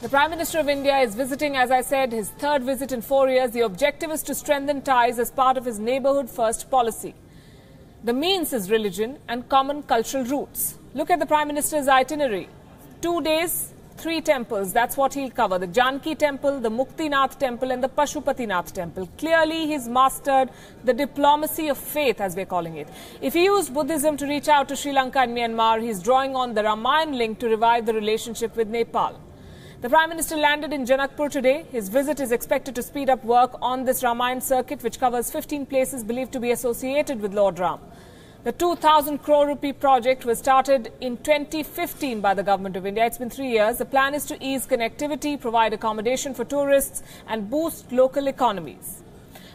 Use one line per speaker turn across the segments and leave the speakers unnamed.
The Prime Minister of India is visiting, as I said, his third visit in 4 years. The objective is to strengthen ties as part of his neighbourhood first policy. The means is religion and common cultural roots. Look at the Prime Minister's itinerary. 2 days, 3 temples. That's what he'll cover. The Janki temple, the Muktinath temple and the Pashupatinath temple. Clearly, he's mastered the diplomacy of faith, as we're calling it. If he used Buddhism to reach out to Sri Lanka and Myanmar, he's drawing on the Ramayana link to revive the relationship with Nepal. The Prime Minister landed in Janakpur today. His visit is expected to speed up work on this Ramayana circuit, which covers 15 places believed to be associated with Lord Ram. The 2,000 crore rupee project was started in 2015 by the Government of India. It's been 3 years. The plan is to ease connectivity, provide accommodation for tourists and boost local economies.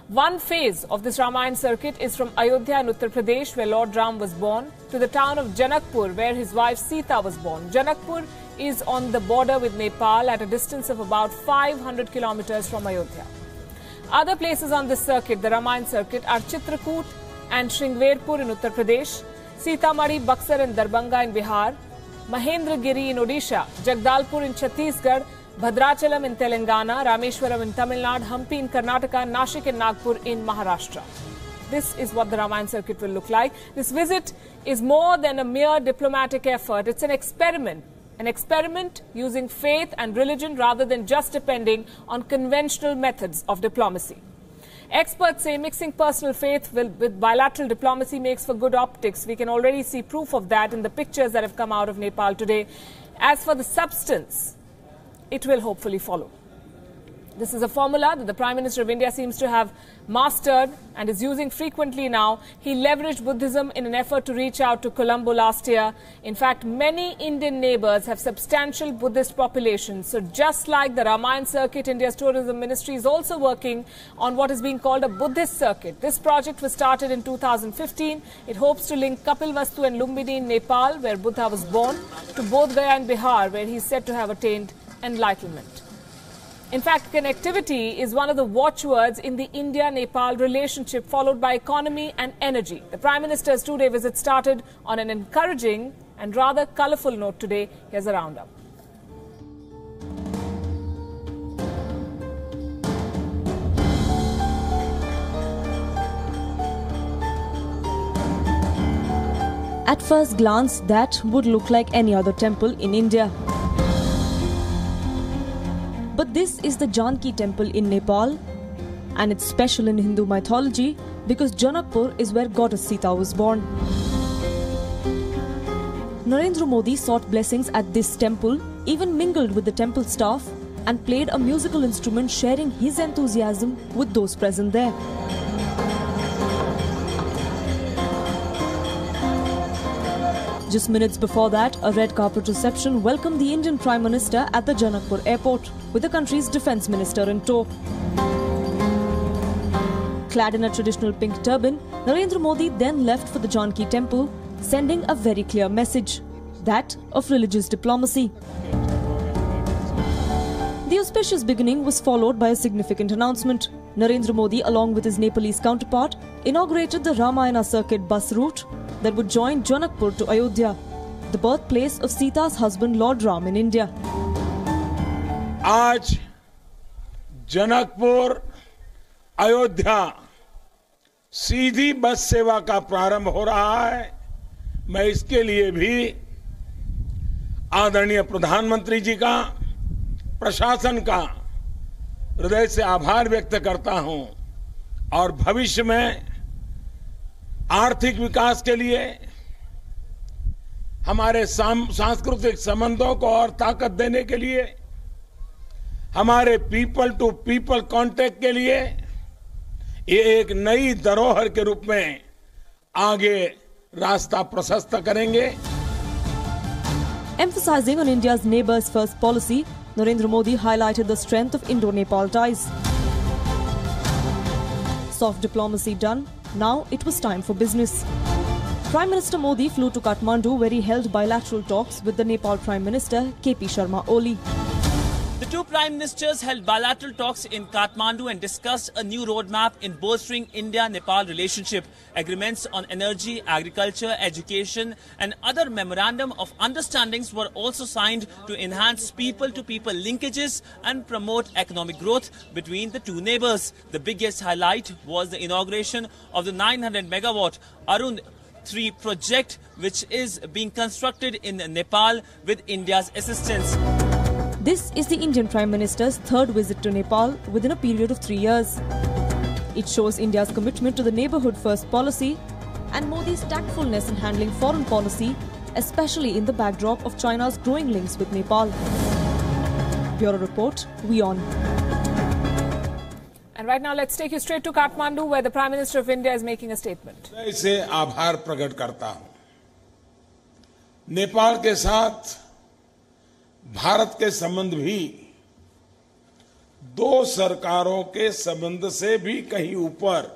One phase of this Ramayana circuit is from Ayodhya in Uttar Pradesh, where Lord Ram was born, to the town of Janakpur, where his wife Sita was born. Janakpur is on the border with Nepal at a distance of about 500 kilometers from Ayodhya. Other places on this circuit, the Ramayana circuit, are Chitrakoot and Shringverpur in Uttar Pradesh, Sitamarhi, Buxar and Darbhanga in Bihar, Mahendragiri in Odisha, Jagdalpur in Chhattisgarh, Bhadrachalam in Telangana, Rameshwaram in Tamil Nadu, Hampi in Karnataka, Nashik and Nagpur in Maharashtra. This is what the Ramayana circuit will look like. This visit is more than a mere diplomatic effort. It's an experiment. An experiment using faith and religion rather than just depending on conventional methods of diplomacy. Experts say mixing personal faith with bilateral diplomacy makes for good optics. We can already see proof of that in the pictures that have come out of Nepal today. As for the substance, it will hopefully follow. This is a formula that the Prime Minister of India seems to have mastered and is using frequently now. He leveraged Buddhism in an effort to reach out to Colombo last year. In fact, many Indian neighbours have substantial Buddhist populations. So just like the Ramayana circuit, India's tourism ministry is also working on what is being called a Buddhist circuit. This project was started in 2015. It hopes to link Kapilvastu and Lumbini in Nepal, where Buddha was born, to Bodh Gaya in Bihar, where he is said to have attained enlightenment. In fact, connectivity is one of the watchwords in the India-Nepal relationship, followed by economy and energy. The Prime Minister's 2-day visit started on an encouraging and rather colourful note today. Here's a roundup.
At first glance, that would look like any other temple in India. But this is the Janki temple in Nepal, and it's special in Hindu mythology because Janakpur is where goddess Sita was born. Narendra Modi sought blessings at this temple, even mingled with the temple staff and played a musical instrument, sharing his enthusiasm with those present there. Just minutes before that, a red carpet reception welcomed the Indian Prime Minister at the Janakpur airport, with the country's defence minister in tow. Clad in a traditional pink turban, Narendra Modi then left for the Janki temple, sending a very clear message, that of religious diplomacy. The auspicious beginning was followed by a significant announcement. Narendra Modi, along with his Nepalese counterpart, inaugurated the Ramayana circuit bus route that would join Janakpur to Ayodhya, the birthplace of Sita's husband Lord Ram in India.
आज जनकपुर अयोध्या सीधी बस सेवा का प्रारंभ हो रहा है। मैं इसके लिए भी आदरणीय प्रधानमंत्री जी का, प्रशासन का हृदय से आभार व्यक्त करता हूं और भविष्य में आर्थिक विकास के लिए हमारे सांस्कृतिक संबंधों को और ताकत देने के लिए, हमारे पीपल टू पीपल कांटेक्ट के लिए ये एक नई धरोहर के रूप में आगे रास्ता प्रशस्त करेंगे।
Emphasizing on India's neighbours first policy, Narendra Modi highlighted the strength of Indo-Nepal ties. Soft diplomacy done, now it was time for business. Prime Minister Modi flew to Kathmandu, where he held bilateral talks with the Nepal Prime Minister KP Sharma Oli.
The two prime ministers held bilateral talks in Kathmandu and discussed a new roadmap in bolstering India-Nepal relationship. Agreements on energy, agriculture, education and other memorandum of understandings were also signed to enhance people-to-people linkages and promote economic growth between the two neighbors. The biggest highlight was the inauguration of the 900 megawatt Arun 3 project, which is being constructed in Nepal with India's assistance.
This is the Indian Prime Minister's third visit to Nepal within a period of 3 years. It shows India's commitment to the neighbourhood first policy and Modi's tactfulness in handling foreign policy, especially in the backdrop of China's growing links with Nepal. Bureau Report, WION.
And right now, let's take you straight to Kathmandu, where the Prime Minister of India is making a statement.
मैं इसे आभार प्रकट करता हूं। नेपाल के साथ भारत के संबंध भी दो सरकारों के संबंध से भी कहीं ऊपर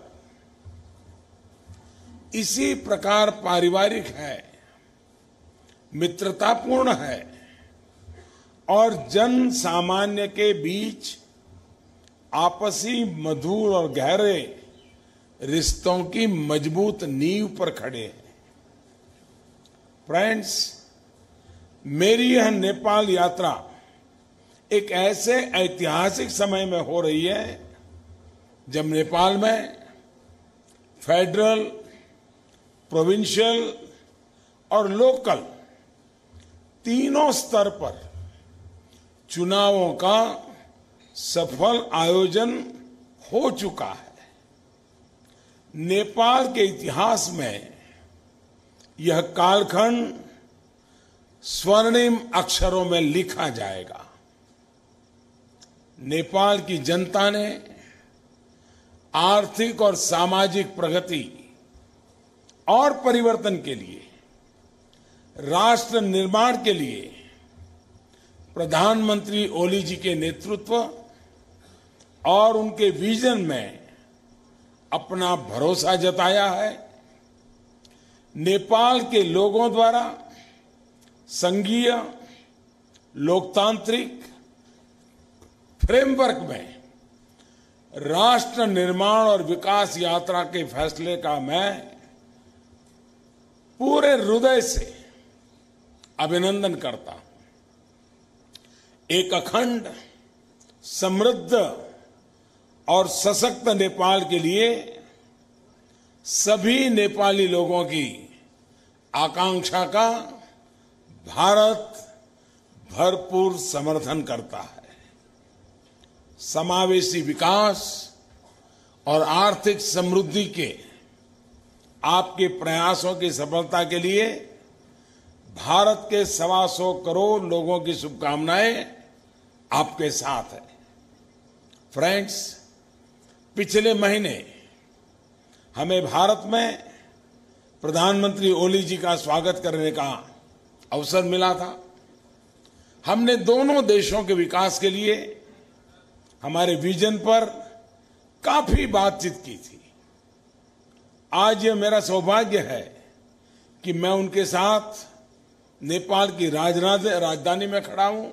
इसी प्रकार पारिवारिक है, मित्रतापूर्ण है और जन सामान्य के बीच आपसी मधुर और गहरे रिश्तों की मजबूत नींव पर खड़े हैं। फ्रेंड्स, मेरी यह नेपाल यात्रा एक ऐसे ऐतिहासिक समय में हो रही है जब नेपाल में फेडरल, प्रोविंशियल और लोकल तीनों स्तर पर चुनावों का सफल आयोजन हो चुका है। नेपाल के इतिहास में यह कालखंड स्वर्णिम अक्षरों में लिखा जाएगा। नेपाल की जनता ने आर्थिक और सामाजिक प्रगति और परिवर्तन के लिए, राष्ट्र निर्माण के लिए प्रधानमंत्री ओली जी के नेतृत्व और उनके विजन में अपना भरोसा जताया है। नेपाल के लोगों द्वारा संघीय लोकतांत्रिक फ्रेमवर्क में राष्ट्र निर्माण और विकास यात्रा के फैसले का मैं पूरे हृदय से अभिनंदन करता हूं। एक अखंड, समृद्ध और सशक्त नेपाल के लिए सभी नेपाली लोगों की आकांक्षा का भारत भरपूर समर्थन करता है। समावेशी विकास और आर्थिक समृद्धि के आपके प्रयासों की सफलता के लिए भारत के 125 करोड़ लोगों की शुभकामनाएं आपके साथ है। फ्रेंड्स, पिछले महीने हमें भारत में प्रधानमंत्री ओली जी का स्वागत करने का अवसर मिला था। हमने दोनों देशों के विकास के लिए हमारे विजन पर काफी बातचीत की थी। आज यह मेरा सौभाग्य है कि मैं उनके साथ नेपाल की राजधानी में खड़ा हूं।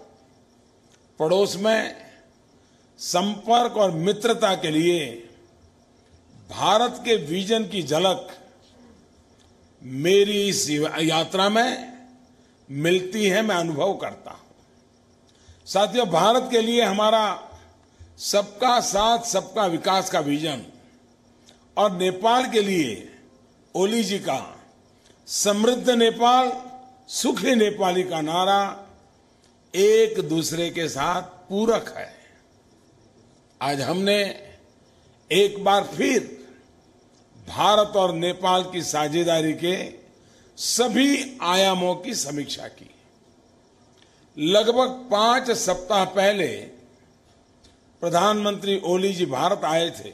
पड़ोस में संपर्क और मित्रता के लिए भारत के विजन की झलक मेरी इस यात्रा में मिलती है, मैं अनुभव करता हूं। साथियों, भारत के लिए हमारा सबका साथ सबका विकास का विजन और नेपाल के लिए ओली जी का समृद्ध नेपाल सुखी नेपाली का नारा एक दूसरे के साथ पूरक है। आज हमने एक बार फिर भारत और नेपाल की साझेदारी के सभी आयामों की समीक्षा की। लगभग 5 सप्ताह पहले प्रधानमंत्री ओली जी भारत आए थे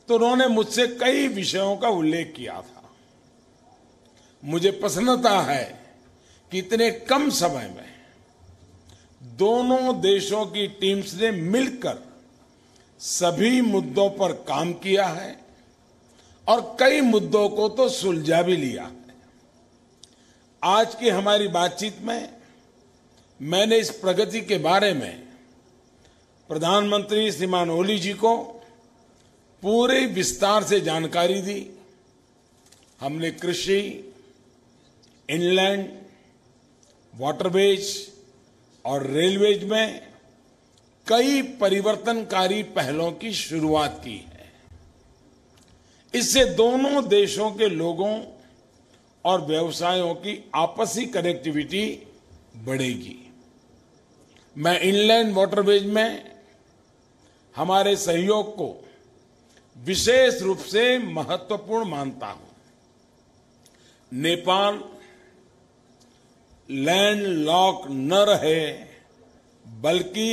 तो उन्होंने मुझसे कई विषयों का उल्लेख किया था। मुझे प्रसन्नता है कि इतने कम समय में दोनों देशों की टीम्स ने मिलकर सभी मुद्दों पर काम किया है और कई मुद्दों को तो सुलझा भी लिया है। आज की हमारी बातचीत में मैंने इस प्रगति के बारे में प्रधानमंत्री श्रीमान ओली जी को पूरे विस्तार से जानकारी दी। हमने कृषि, इनलैंड, वाटरवेज और रेलवेज में कई परिवर्तनकारी पहलों की शुरुआत की है। इससे दोनों देशों के लोगों और व्यवसायों की आपसी कनेक्टिविटी बढ़ेगी। मैं इनलैंड वाटरवेज में हमारे सहयोग को विशेष रूप से महत्वपूर्ण मानता हूं। नेपाल लैंड लॉक न रहे बल्कि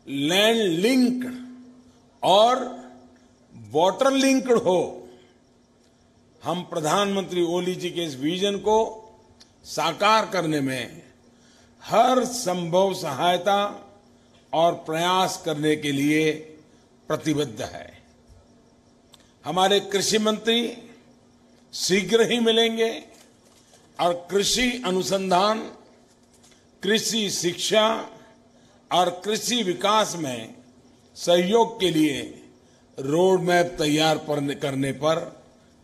लैंड लिंक्ड और वाटर लिंक्ड हो। हम प्रधानमंत्री ओली जी के इस विजन को साकार करने में हर संभव सहायता और प्रयास करने के लिए प्रतिबद्ध है। हमारे कृषि मंत्री शीघ्र ही मिलेंगे और कृषि अनुसंधान, कृषि शिक्षा और कृषि विकास में सहयोग के लिए रोड मैप तैयार करने पर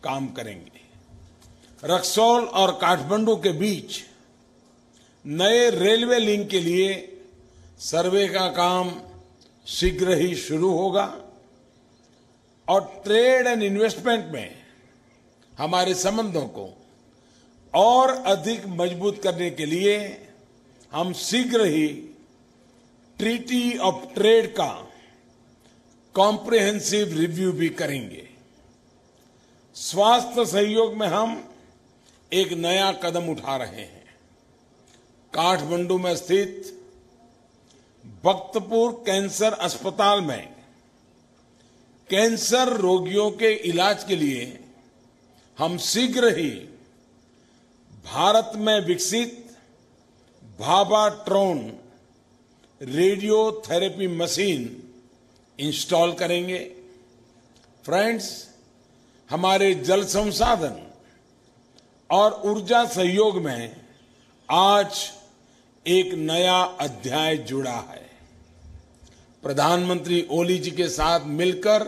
काम करेंगे। रक्सौल और काठमांडू के बीच नए रेलवे लिंक के लिए सर्वे का काम शीघ्र ही शुरू होगा और ट्रेड एंड इन्वेस्टमेंट में हमारे संबंधों को और अधिक मजबूत करने के लिए हम शीघ्र ही ट्रीटी ऑफ ट्रेड का कॉम्प्रिहेंसिव रिव्यू भी करेंगे। स्वास्थ्य सहयोग में हम एक नया कदम उठा रहे हैं। काठमांडू में स्थित भक्तपुर कैंसर अस्पताल में कैंसर रोगियों के इलाज के लिए हम शीघ्र ही भारत में विकसित भाभाट्रोन रेडियोथेरेपी मशीन इंस्टॉल करेंगे। फ्रेंड्स, हमारे जल संसाधन और ऊर्जा सहयोग में आज एक नया अध्याय जुड़ा है। प्रधानमंत्री ओली जी के साथ मिलकर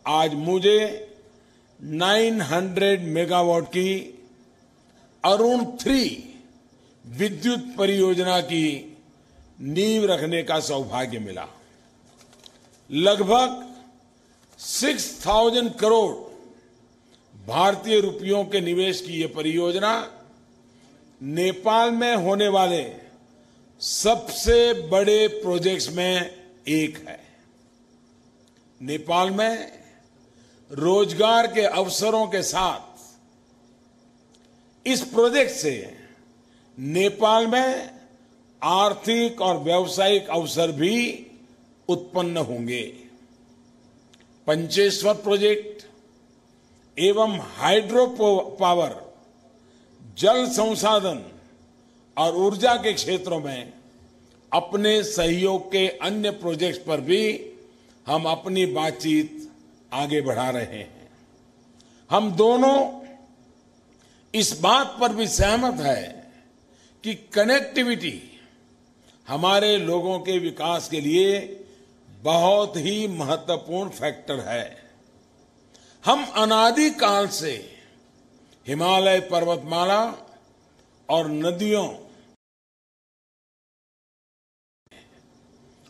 आज मुझे 900 मेगावाट की अरुण 3 विद्युत परियोजना की नींव रखने का सौभाग्य मिला। लगभग 6,000 करोड़ भारतीय रुपयों के निवेश की यह परियोजना नेपाल में होने वाले सबसे बड़े प्रोजेक्ट्स में एक है। नेपाल में रोजगार के अवसरों के साथ इस प्रोजेक्ट से नेपाल में आर्थिक और व्यावसायिक अवसर भी उत्पन्न होंगे। पंचेश्वर प्रोजेक्ट एवं हाइड्रो पावर, जल संसाधन और ऊर्जा के क्षेत्रों में अपने सहयोग के अन्य प्रोजेक्ट्स पर भी हम अपनी बातचीत आगे बढ़ा रहे हैं। हम दोनों इस बात पर भी सहमत है कि कनेक्टिविटी हमारे लोगों के विकास के लिए बहुत ही महत्वपूर्ण फैक्टर है। हम अनादि काल से हिमालय पर्वतमाला और नदियों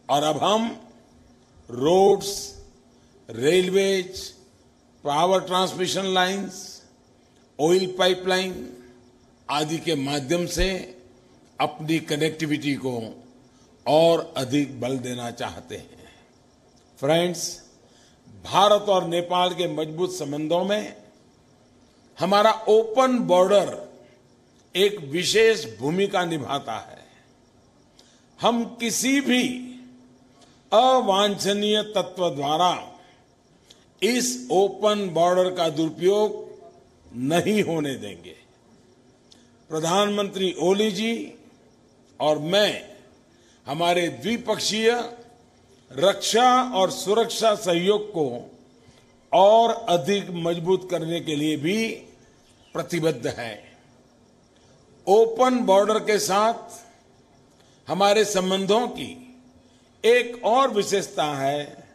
और अब हम roads, railways, power transmission lines, oil pipeline आदि के माध्यम से अपनी कनेक्टिविटी को और अधिक बल देना चाहते हैं। फ्रेंड्स, भारत और नेपाल के मजबूत संबंधों में हमारा ओपन बॉर्डर एक विशेष भूमिका निभाता है। हम किसी भी अवांछनीय तत्व द्वारा इस ओपन बॉर्डर का दुरुपयोग नहीं होने देंगे। प्रधानमंत्री ओली जी और मैं हमारे द्विपक्षीय रक्षा और सुरक्षा सहयोग को और अधिक मजबूत करने के लिए भी प्रतिबद्ध हैं। ओपन बॉर्डर के साथ हमारे संबंधों की एक और विशेषता है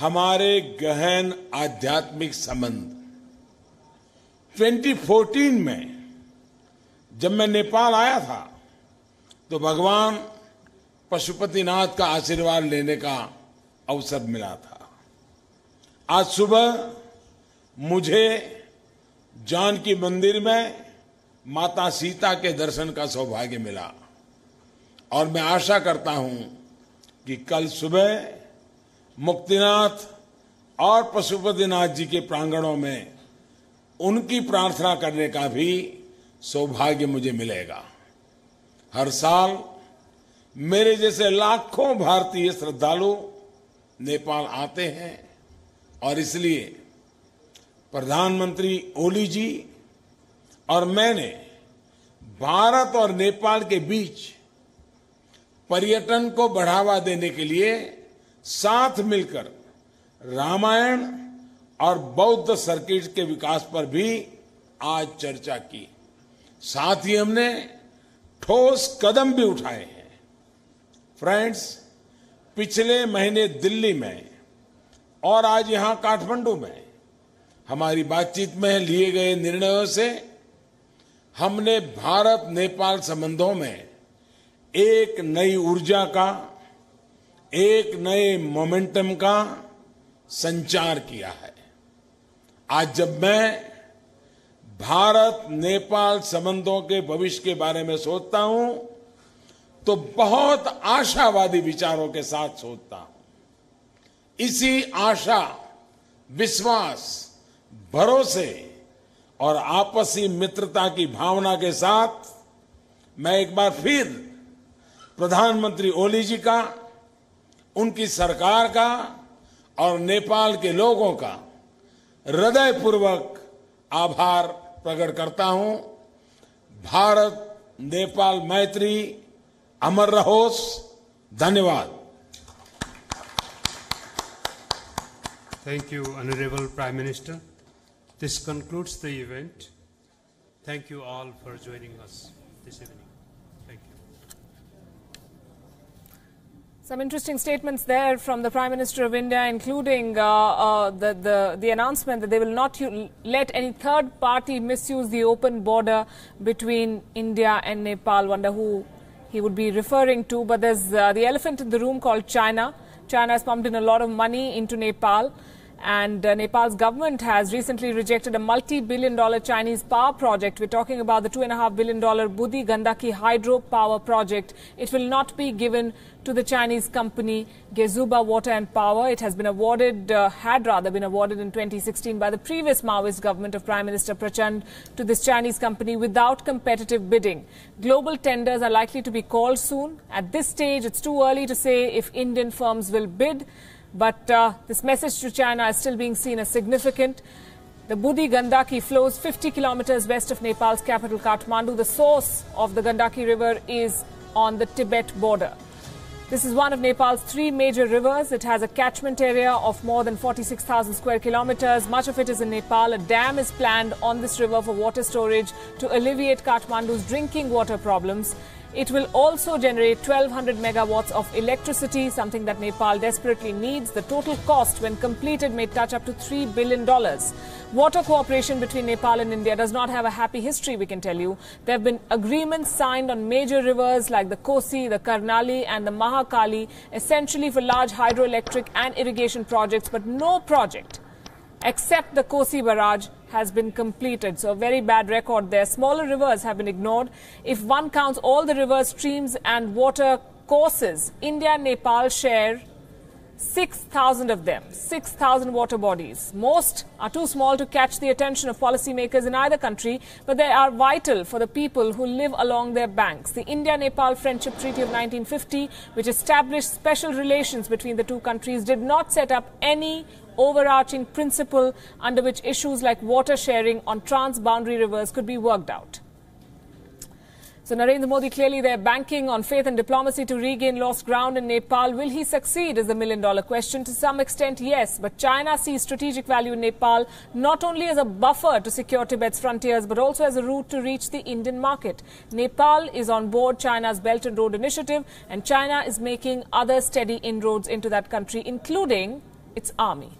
हमारे गहन आध्यात्मिक संबंध। 2014 में जब मैं नेपाल आया था तो भगवान पशुपतिनाथ का आशीर्वाद लेने का अवसर मिला था। आज सुबह मुझे जानकी मंदिर में माता सीता के दर्शन का सौभाग्य मिला और मैं आशा करता हूं कि कल सुबह मुक्तिनाथ और पशुपतिनाथ जी के प्रांगणों में उनकी प्रार्थना करने का भी सौभाग्य मुझे मिलेगा। हर साल मेरे जैसे लाखों भारतीय श्रद्धालु नेपाल आते हैं और इसलिए प्रधानमंत्री ओली जी और मैंने भारत और नेपाल के बीच पर्यटन को बढ़ावा देने के लिए साथ मिलकर रामायण और बौद्ध सर्किट के विकास पर भी आज चर्चा की। साथ ही हमने ठोस कदम भी उठाए हैं। फ्रेंड्स, पिछले महीने दिल्ली में और आज यहां काठमांडू में हमारी बातचीत में लिए गए निर्णयों से हमने भारत नेपाल संबंधों में एक नई ऊर्जा का, एक नए मोमेंटम का संचार किया है। आज जब मैं भारत नेपाल संबंधों के भविष्य के बारे में सोचता हूं तो बहुत आशावादी विचारों के साथ सोचता हूं। इसी आशा, विश्वास, भरोसे और आपसी मित्रता की भावना के साथ मैं एक बार फिर प्रधानमंत्री ओली जी का, उनकी सरकार का और नेपाल के लोगों का हृदयपूर्वक आभार प्रकट करता हूं। भारत नेपाल मैत्री अमर रहोस। धन्यवाद।
Thank you, Honorable Prime Minister. This concludes the event. Thank you all for joining us this evening. Thank you.
Some interesting statements there from the Prime Minister of India, including the announcement that they will not let any third party misuse the open border between India and Nepal. Wonder who he would be referring to. But there's the elephant in the room called China. China has pumped in a lot of money into Nepal. And Nepal's government has recently rejected a multi-billion-dollar Chinese power project. We're talking about the $2.5 billion Budhi Gandaki hydro power project. It will not be given to the Chinese company Gezuba Water and Power. It has been awarded, had rather been awarded in 2016 by the previous Maoist government of Prime Minister Prachand to this Chinese company without competitive bidding. Global tenders are likely to be called soon. At this stage, it's too early to say if Indian firms will bid. But this message to China is still being seen as significant. The Budhi Gandaki flows 50 kilometers west of Nepal's capital, Kathmandu. The source of the Gandaki River is on the Tibet border. This is one of Nepal's three major rivers. It has a catchment area of more than 46,000 square kilometers. Much of it is in Nepal. A dam is planned on this river for water storage to alleviate Kathmandu's drinking water problems. It will also generate 1,200 megawatts of electricity, something that Nepal desperately needs. The total cost, when completed, may touch up to $3 billion. Water cooperation between Nepal and India does not have a happy history, we can tell you. There have been agreements signed on major rivers like the Kosi, the Karnali and the Mahakali, essentially for large hydroelectric and irrigation projects, but no project except the Kosi barrage has been completed. So a very bad record there. Smaller rivers have been ignored. If one counts all the rivers, streams and water courses, India and Nepal share 6,000 of them, 6,000 water bodies. Most are too small to catch the attention of policymakers in either country, but they are vital for the people who live along their banks. The India-Nepal Friendship Treaty of 1950, which established special relations between the two countries, did not set up any overarching principle under which issues like water sharing on trans-boundary rivers could be worked out. So Narendra Modi, clearly they're banking on faith and diplomacy to regain lost ground in Nepal. Will he succeed is the million-dollar question. To some extent, yes. But China sees strategic value in Nepal not only as a buffer to secure Tibet's frontiers, but also as a route to reach the Indian market. Nepal is on board China's Belt and Road Initiative, and China is making other steady inroads into that country, including its army.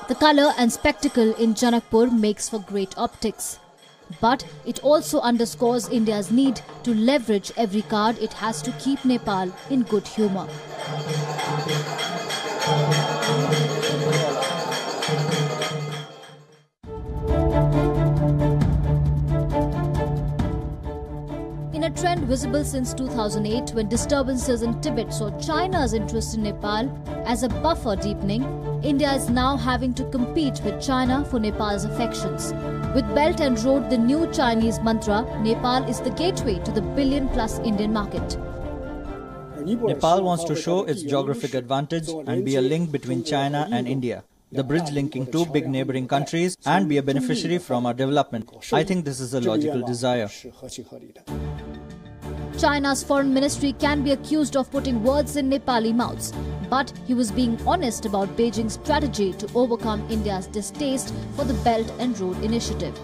The colour and spectacle in Janakpur makes for great optics. But it also underscores India's need to leverage every card it has to keep Nepal in good humour. In a trend visible since 2008, when disturbances in Tibet saw China's interest in Nepal as a buffer deepening, India is now having to compete with China for Nepal's affections. With Belt and Road the new Chinese mantra, Nepal is the gateway to the billion-plus Indian market.
Nepal wants to show its geographic advantage and be a link between China and India, the bridge linking two big neighboring countries, and be a beneficiary from our development. I think this is a logical desire.
China's foreign ministry can be accused of putting words in Nepali mouths, but he was being honest about Beijing's strategy to overcome India's distaste for the Belt and Road Initiative.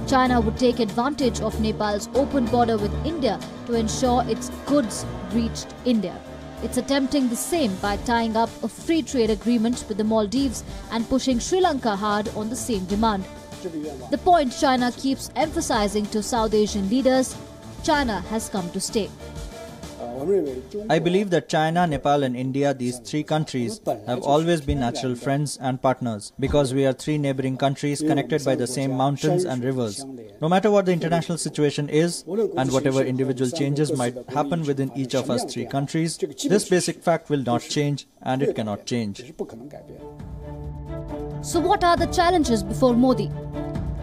China would take advantage of Nepal's open border with India to ensure its goods reached India. It's attempting the same by tying up a free trade agreement with the Maldives and pushing Sri Lanka hard on the same demand. The point China keeps emphasizing to South Asian leaders: China has come to stay.
I believe that China, Nepal and India, these three countries, have always been natural friends and partners because we are three neighboring countries connected by the same mountains and rivers. No matter what the international situation is and whatever individual changes might happen within each of us three countries, this basic fact will not change, and it cannot change.
So what are the challenges before Modi?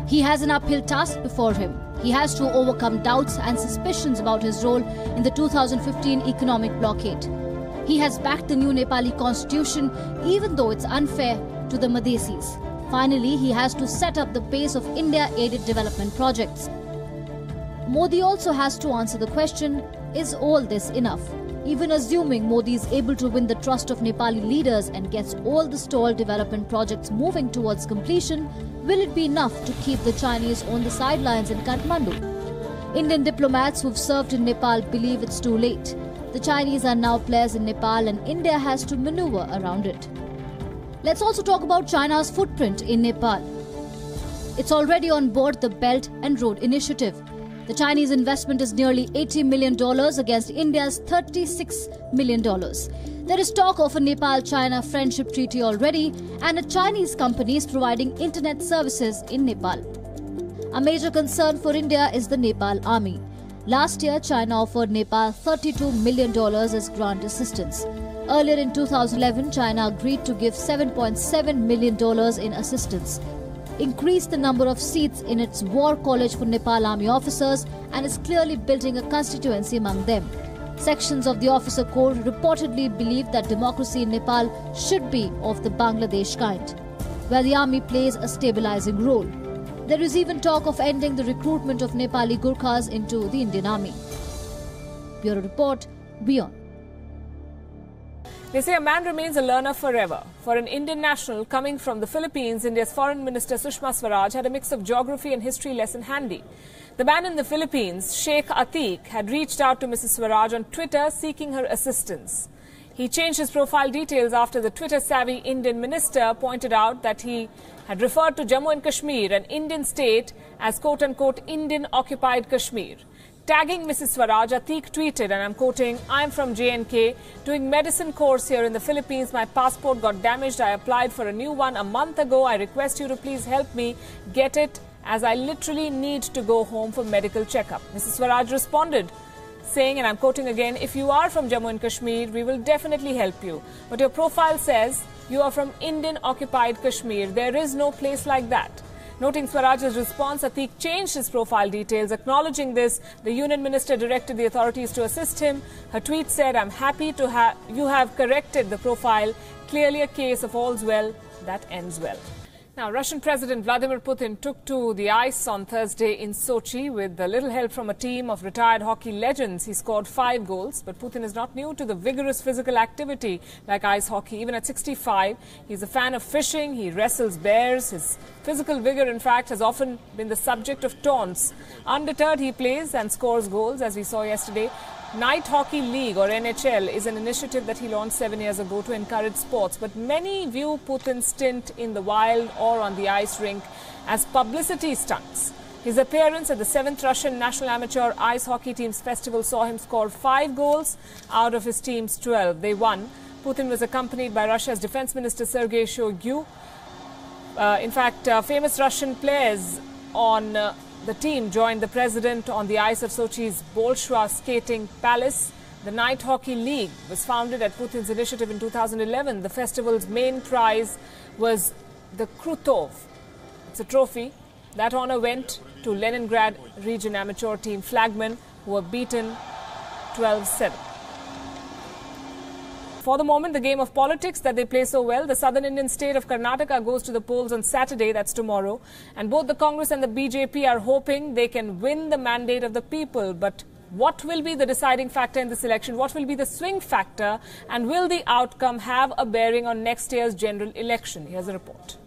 He has an uphill task before him. He has to overcome doubts and suspicions about his role in the 2015 economic blockade. He has backed the new Nepali constitution even though it's unfair to the Madhesis. Finally, he has to set up the pace of India-aided development projects. Modi also has to answer the question, is all this enough? Even assuming Modi is able to win the trust of Nepali leaders and gets all the stalled development projects moving towards completion, will it be enough to keep the Chinese on the sidelines in Kathmandu? Indian diplomats who've served in Nepal believe it's too late. The Chinese are now players in Nepal and India has to maneuver around it. Let's also talk about China's footprint in Nepal. It's already on board the Belt and Road Initiative. The Chinese investment is nearly $80 million against India's $36 million. There is talk of a Nepal-China friendship treaty already, and a Chinese company is providing internet services in Nepal. A major concern for India is the Nepal army. Last year, China offered Nepal $32 million as grant assistance. Earlier in 2011, China agreed to give $7.7 million in assistance, increased the number of seats in its War College for Nepal Army officers, and is clearly building a constituency among them. Sections of the officer corps reportedly believe that democracy in Nepal should be of the Bangladesh kind, where the army plays a stabilizing role. There is even talk of ending the recruitment of Nepali Gurkhas into the Indian army. Bureau Report, WION.
They say a man remains a learner forever. For an Indian national coming from the Philippines, India's Foreign Minister Sushma Swaraj had a mix of geography and history lesson handy. The man in the Philippines, Sheikh Atiq, had reached out to Mrs. Swaraj on Twitter seeking her assistance. He changed his profile details after the Twitter-savvy Indian minister pointed out that he had referred to Jammu and Kashmir, an Indian state, as quote-unquote Indian-occupied Kashmir. Tagging Mrs. Swaraj, Atiq tweeted, and I'm quoting, "I'm from JNK, doing medicine course here in the Philippines. My passport got damaged. I applied for a new one a month ago. I request you to please help me get it, as I literally need to go home for medical checkup." Mrs. Swaraj responded, saying, and I'm quoting again, "If you are from Jammu and Kashmir, we will definitely help you. But your profile says you are from Indian-occupied Kashmir. There is no place like that." Noting Swaraj's response, Atiq changed his profile details. Acknowledging this, the Union Minister directed the authorities to assist him. Her tweet said, "I'm happy to you have corrected the profile. Clearly a case of all's well that ends well." Now, Russian President Vladimir Putin took to the ice on Thursday in Sochi with a little help from a team of retired hockey legends. He scored 5 goals, but Putin is not new to the vigorous physical activity like ice hockey. Even at 65, he's a fan of fishing, he wrestles bears. His physical vigor, in fact, has often been the subject of taunts. Undeterred, he plays and scores goals, as we saw yesterday. Night Hockey League, or NHL, is an initiative that he launched 7 years ago to encourage sports. But many view Putin's stint in the wild or on the ice rink as publicity stunts. His appearance at the 7th Russian National Amateur Ice Hockey Team's festival saw him score 5 goals out of his team's 12. They won. Putin was accompanied by Russia's Defense Minister Sergei Shoigu. In fact, famous Russian players on the team joined the president on the ice of Sochi's Bolshoi Skating Palace. The Night Hockey League was founded at Putin's initiative in 2011. The festival's main prize was the Krutov. It's a trophy. That honor went to Leningrad region amateur team flagmen, who were beaten 12-7. For the moment, the game of politics that they play so well, the southern Indian state of Karnataka goes to the polls on Saturday, that's tomorrow. And both the Congress and the BJP are hoping they can win the mandate of the people. But what will be the deciding factor in this election? What will be the swing factor? And will the outcome have a bearing on next year's general election? Here's a report.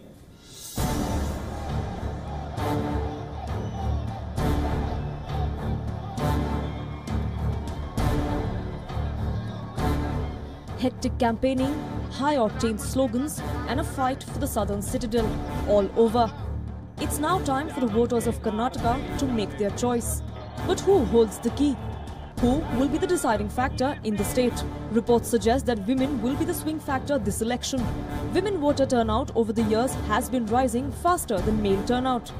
Hectic campaigning, high-octane slogans and a fight for the southern citadel, all over. It's now time for the voters of Karnataka to make their choice. But who holds the key? Who will be the deciding factor in the state? Reports suggest that women will be the swing factor this election. Women voter turnout over the years has been rising faster than male turnout.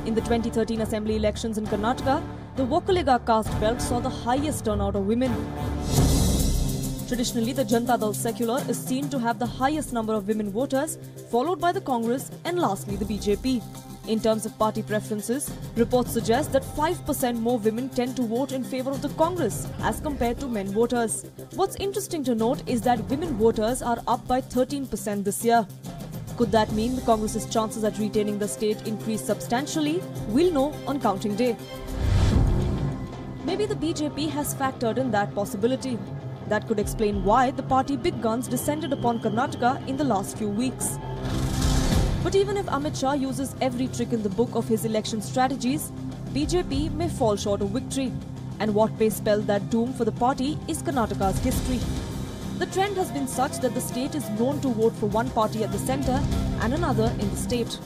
In the 2013 assembly elections in Karnataka, the Vokkaliga caste belt saw the highest turnout of women. Traditionally, the Janata Dal Secular is seen to have the highest number of women voters, followed by the Congress and lastly the BJP. In terms of party preferences, reports suggest that 5% more women tend to vote in favour of the Congress as compared to men voters. What's interesting to note is that women voters are up by 13% this year. Could that mean the Congress's chances at retaining the state increase substantially? We'll know on counting day. Maybe the BJP has factored in that possibility. That could explain why the party big guns descended upon Karnataka in the last few weeks. But even if Amit Shah uses every trick in the book of his election strategies, BJP may fall short of victory. And what may spell that doom for the party is Karnataka's history. The trend has been such that the state is known to vote for one party at the centre and another in the state.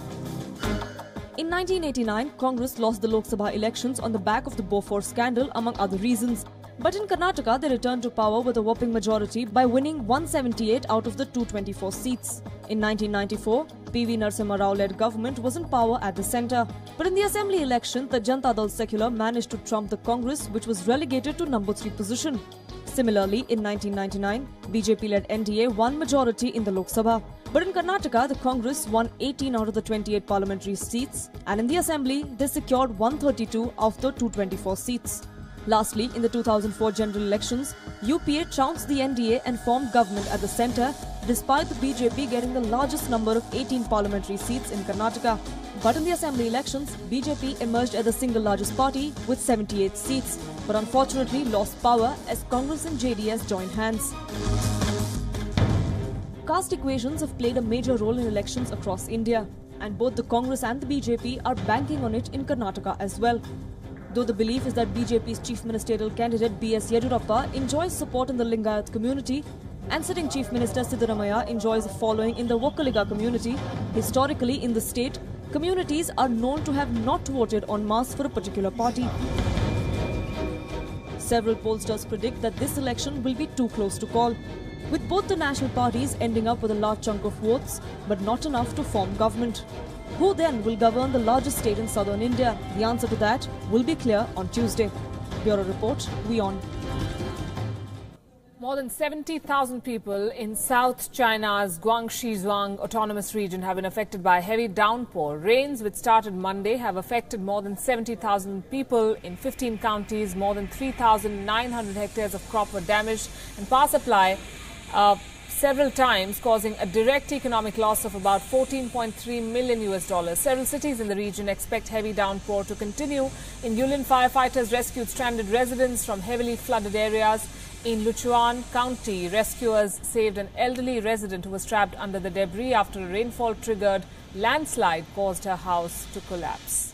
In 1989, Congress lost the Lok Sabha elections on the back of the Bofors scandal, among other reasons. But in Karnataka, they returned to power with a whopping majority by winning 178 out of the 224 seats. In 1994, P.V. Narasimha Rao-led government was in power at the centre. But in the assembly election, the Janata Dal Secular managed to trump the Congress, which was relegated to number 3 position. Similarly, in 1999, BJP-led NDA won majority in the Lok Sabha. But in Karnataka, the Congress won 18 out of the 28 parliamentary seats, and in the assembly, they secured 132 of the 224 seats. Lastly, in the 2004 general elections, UPA trounced the NDA and formed government at the centre, despite the BJP getting the largest number of 18 parliamentary seats in Karnataka. But in the assembly elections, BJP emerged as the single largest party with 78 seats, but unfortunately lost power as Congress and JDS joined hands. Caste equations have played a major role in elections across India, and both the Congress and the BJP are banking on it in Karnataka as well. Though the belief is that BJP's chief ministerial candidate B.S. Yediyurappa enjoys support in the Lingayat community and sitting Chief Minister Siddaramaiah enjoys a following in the Vokkaliga community, historically in the state, communities are known to have not voted en masse for a particular party. Several pollsters predict that this election will be too close to call, with both the national parties ending up with a large chunk of votes, but not enough to form government. Who then will govern the largest state in southern India? The answer to that will be clear on Tuesday. Bureau Report, WION.
More than 70,000 people in South China's Guangxi Autonomous Region have been affected by heavy downpour. Rains, which started Monday, have affected more than 70,000 people in 15 counties. More than 3,900 hectares of crop were damaged and power supply several times, causing a direct economic loss of about $14.3 million. Several cities in the region expect heavy downpour to continue. In Yulin, firefighters rescued stranded residents from heavily flooded areas. In Luchuan County, rescuers saved an elderly resident who was trapped under the debris after a rainfall-triggered landslide caused her house to collapse.